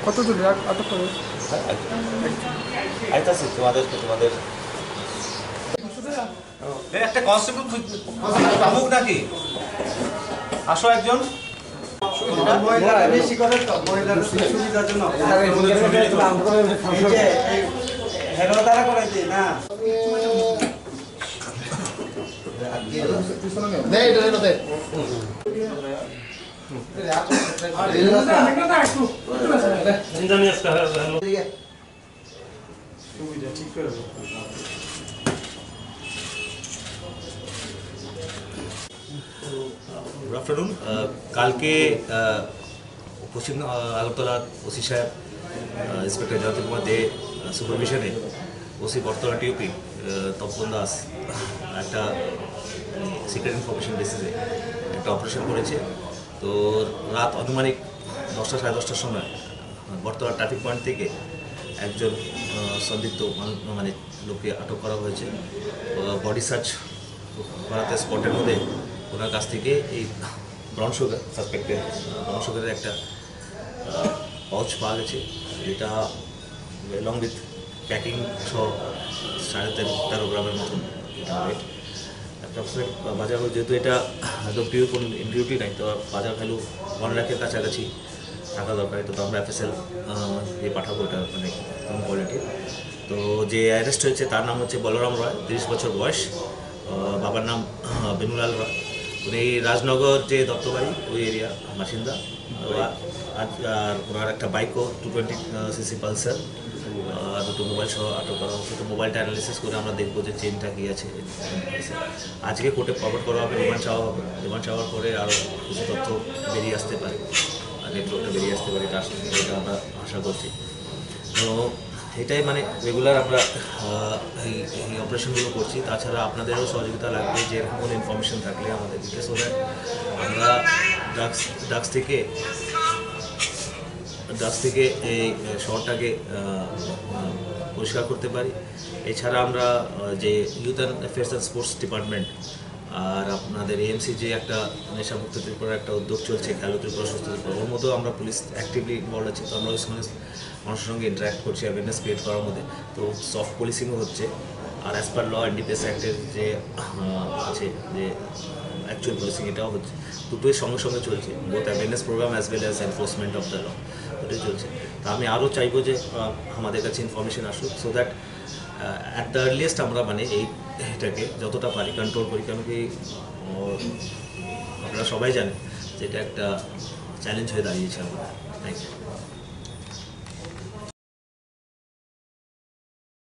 কতজন আটক করে আইতাছি তোমাদের একটা কনস্টেবল আমুক নাকি আসো একজন বেশি করে তো মহিলাদের সুবিধার জন্য হেলো তারা করাইছে না ঠিক করে গুড আফটারনুন কালকে পশ্চিম আগরতলার ওসি সাহেব ইন্সপেক্টর জয়ন্ত কুমার দে সুপারভিশনে ওসি বটতলা টিউপি তপন দাস একটা সিক্রেট ইনফরমেশন বেসিসে একটা অপারেশন করেছে। তো রাত আনুমানিক 10টা সাড়ে 10টার সময় বটতলা ট্রাফিক পয়েন্ট থেকে একজন সন্দিগ্ধ মানে লোককে আটক করা হয়েছে। বডি সার্চ করাতে স্পটের মধ্যে ওনার কাছ থেকে এই ব্রাউন সুগার সাসপেক্টেড ব্রাউন সুগারের একটা পাউচ পাওয়া গেছে, যেটা লং উইথ প্যাকিং সহ 13.5 গ্রামের মতন ওয়েট। অ্যাপ্রক্সিমেট বাজার যেহেতু এটা একদম পিওর কোনো ইনডিউটি নাই, তো বাজার ভ্যালু 1 লাখের কাছাকাছি থাকা দরকার। তো আমরা FSL দিয়ে পাঠাবো, এটা মানে কম কোয়ালিটির। তো যে অ্যারেস্ট হয়েছে তার নাম হচ্ছে বলরাম রয়, 30 বছর বয়স। বাবার নাম বেনুলাল রয়। উনি রাজনগর যে দত্তবাড়ি ওই এরিয়া বাসিন্দা। আর ওনার একটা বাইকও 220cc পালসার, দুটো মোবাইল সহ আটক করা হচ্ছে। তো মোবাইলটা অ্যানালিসিস করে আমরা দেখবো যে চেনটা কী আছে। আজকে কোর্টে ফরওয়ার্ড করা হবে, রিমান্ড চাওয়া হবে। রিমান্ড চাওয়ার পরে আরও কিছু তথ্য বেরিয়ে আসতে পারে, নেটওয়ার্কটা বেরিয়ে আসতে পারে, এটা আমরা আশা করছি। তো এটাই মানে রেগুলার আমরা এই অপারেশনগুলো করছি। তাছাড়া আপনাদেরও সহযোগিতা লাগবে, যে এরকম কোনো ইনফরমেশন থাকলে আমাদের দিকে, সো দ্যাট আমরা ড্রাগস থেকে এই শহরটাকে পরিষ্কার করতে পারি। এছাড়া আমরা যে youth and affairs and sports department আর আপনাদের AMC যে একটা নেশামুক্ত ত্রিপুরার একটা উদ্যোগ চলছে, খেলো ত্রিপুরা সুস্থ ত্রিপুরা, ওর মধ্যেও আমরা পুলিশ অ্যাক্টিভলি ইনভলভ আছে। তো আমরা ওই সময় মানুষের সঙ্গে ইন্টারাক্ট করছি, অ্যাওয়ারনেস ক্রিয়েট করার মধ্যে। তো সফট পুলিশিংও হচ্ছে। আর অ্যাজ পার ল NDPS অ্যাক্টের যে আছে যে অ্যাকচুয়াল পুলিশিং, এটাও হচ্ছে। দুটোই সঙ্গে সঙ্গে চলছে, both awareness programme as well as enforcement of the law, ওটাই চলছে। তো আমি আরও চাইবো যে আমাদের কাছে ইনফরমেশন আসুক, so that at the earliest আমরা মানে এটাকে যতটা পারি কন্ট্রোল করি। কারণ কি আপনারা সবাই জানেন যে এটা একটা চ্যালেঞ্জ হয়ে দাঁড়িয়েছে আমাদের। Thank you.